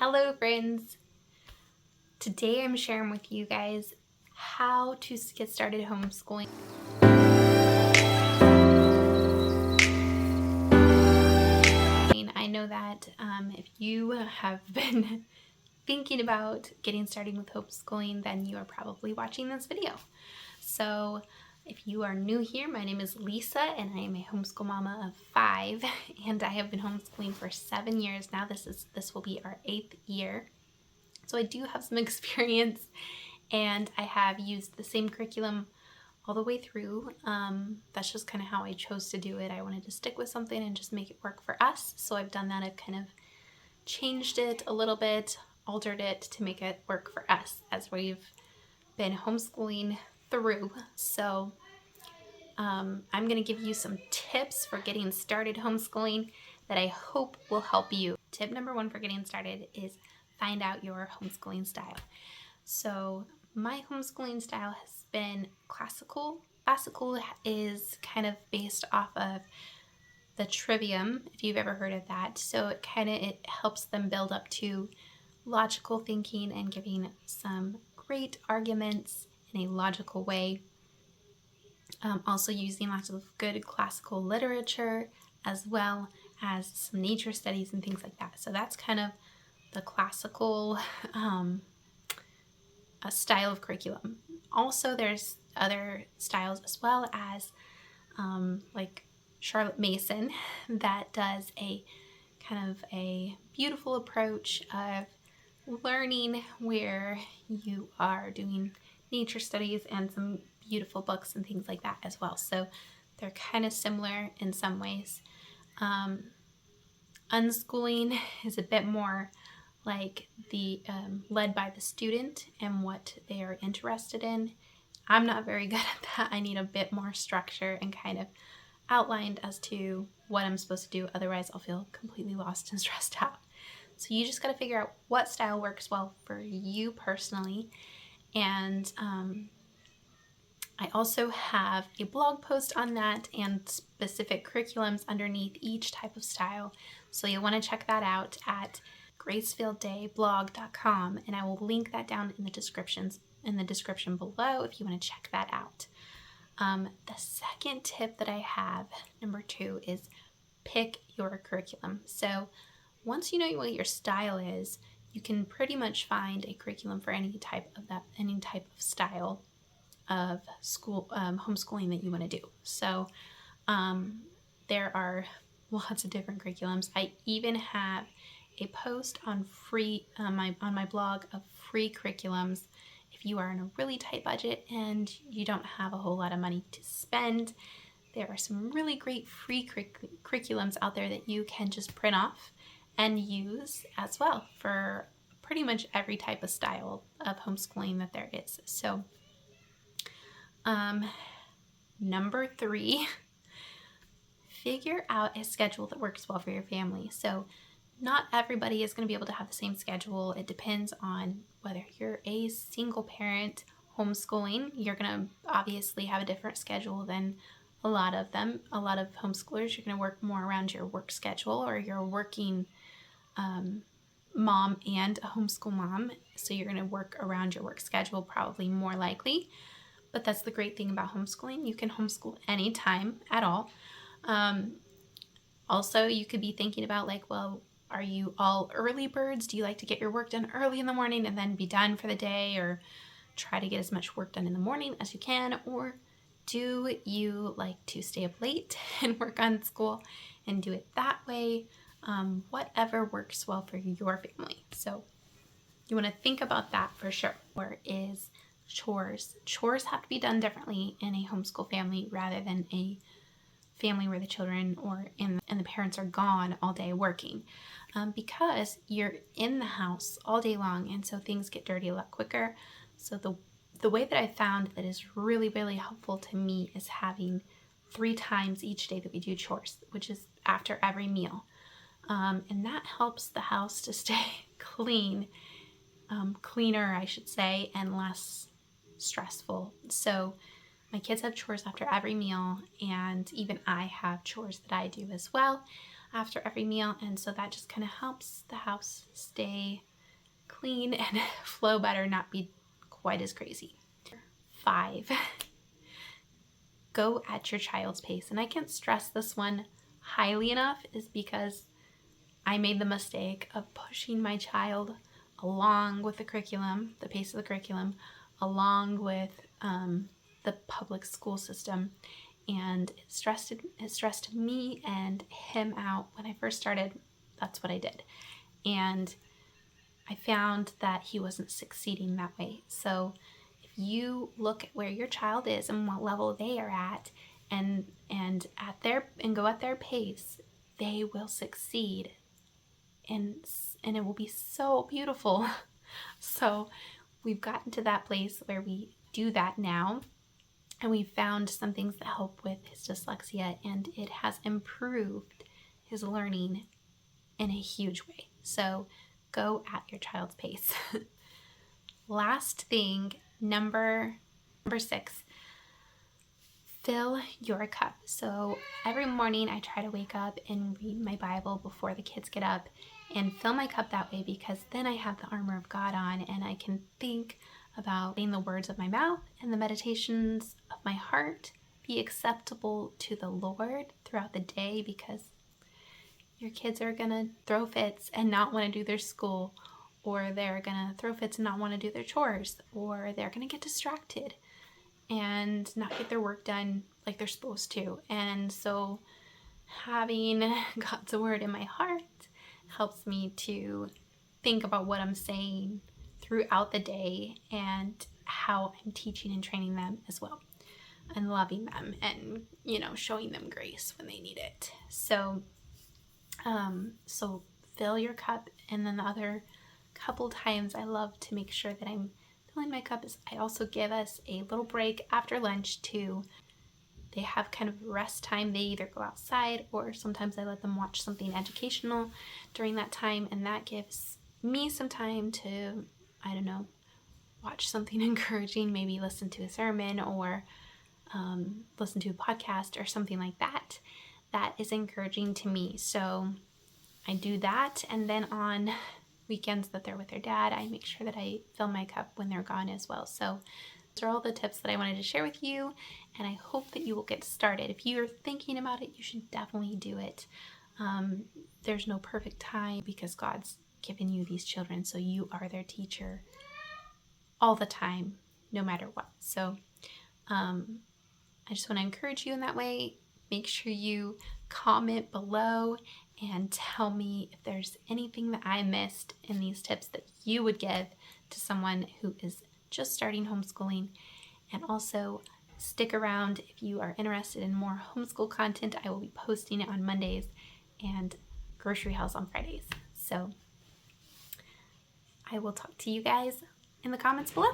Hello friends! Today I'm sharing with you guys how to get started homeschooling. I know that if you have been thinking about getting started with homeschooling, then you are probably watching this video. So if you are new here, my name is Lisa and I am a homeschool mama of 5 and I have been homeschooling for 7 years now. This will be our 8th year. So I do have some experience and I have used the same curriculum all the way through. That's just kind of how I chose to do it. I wanted to stick with something and just make it work for us. So I've done that. I've kind of changed it a little bit, altered it to make it work for us as we've been homeschooling through. So I'm going to give you some tips for getting started homeschooling that I hope will help you. Tip number 1 for getting started is find out your homeschooling style. So my homeschooling style has been classical. Classical is kind of based off of the trivium, if you've ever heard of that. So it helps them build up to logical thinking and giving some great arguments in a logical way. Also using lots of good classical literature as well as some nature studies and things like that. So that's kind of the classical a style of curriculum. Also, there's other styles as well as like Charlotte Mason that does a kind of a beautiful approach of learning where you are doing nature studies and some beautiful books and things like that as well. So they're kind of similar in some ways. Unschooling is a bit more like the led by the student and what they are interested in. I'm not very good at that. I need a bit more structure and kind of outlined as to what I'm supposed to do. Otherwise, I'll feel completely lost and stressed out. So you just got to figure out what style works well for you personally. And I also have a blog post on that and specific curriculums underneath each type of style. So you'll want to check that out at gracefieldayblog.com, and I will link that down in the description below if you want to check that out. The second tip that I have, number 2, is pick your curriculum. So once you know what your style is, you can pretty much find a curriculum for any type of style of school homeschooling that you want to do. So there are lots of different curriculums. I even have a post on my blog of free curriculums. If you are in a really tight budget and you don't have a whole lot of money to spend, there are some really great free curriculums out there that you can just print off and use as well for pretty much every type of style of homeschooling that there is. So number 3, figure out a schedule that works well for your family. So not everybody is going to be able to have the same schedule. It depends on whether you're a single parent homeschooling. You're going to obviously have a different schedule than a lot of them. A lot of homeschoolers, you're going to work more around your work schedule, or you're a working mom and a homeschool mom. So you're going to work around your work schedule probably more likely. But that's the great thing about homeschooling. You can homeschool anytime at all. Also, you could be thinking about like, well, are you all early birds? Do you like to get your work done early in the morning and then be done for the day, or try to get as much work done in the morning as you can? Or do you like to stay up late and work on school and do it that way? Whatever works well for your family. So you want to think about that for sure. Or is chores. Chores have to be done differently in a homeschool family rather than a family where the children and the parents are gone all day working, because you're in the house all day long, and so things get dirty a lot quicker. So the way that I found that is really, really helpful to me is having 3 times each day that we do chores, which is after every meal. And that helps the house to stay clean, cleaner, I should say, and less stressful. So my kids have chores after every meal, and even I have chores that I do as well after every meal. And so that just kind of helps the house stay clean and flow better, not be quite as crazy. 5, go at your child's pace. And I can't stress this one highly enough, is because I made the mistake of pushing my child along with the curriculum, the pace of the curriculum, along with the public school system. And it stressed me and him out. When I first started, that's what I did. And I found that he wasn't succeeding that way. So if you look at where your child is and what level they are at, and go at their pace, they will succeed, and it will be so beautiful. So we've gotten to that place where we do that now, and we found some things that help with his dyslexia, and it has improved his learning in a huge way. So go at your child's pace. Last thing, number 6, fill your cup. So every morning I try to wake up and read my Bible before the kids get up and fill my cup that way, because then I have the armor of God on and I can think about letting the words of my mouth and the meditations of my heart be acceptable to the Lord throughout the day, because your kids are gonna throw fits and not want to do their school, or they're gonna throw fits and not want to do their chores, or they're gonna get distracted and not get their work done like they're supposed to. And so having God's word in my heart helps me to think about what I'm saying throughout the day and how I'm teaching and training them as well, and loving them, and showing them grace when they need it. So fill your cup. And then the other couple times I love to make sure that I'm filling my cup is I also give us a little break after lunch they have kind of rest time. They either go outside, or sometimes I let them watch something educational during that time, and that gives me some time to, watch something encouraging, maybe listen to a sermon, or listen to a podcast or something like that. That is encouraging to me. So I do that, and then on weekends that they're with their dad, I make sure that I fill my cup when they're gone as well. So those are all the tips that I wanted to share with you, and I hope that you will get started. If you're thinking about it, you should definitely do it. There's no perfect time, because God's given you these children, so you are their teacher all the time, no matter what. So I just want to encourage you in that way. Make sure you comment below and tell me if there's anything that I missed in these tips that you would give to someone who is just starting homeschooling. And also stick around if you are interested in more homeschool content. I will be posting it on Mondays and Grocery House on Fridays. So I will talk to you guys in the comments below.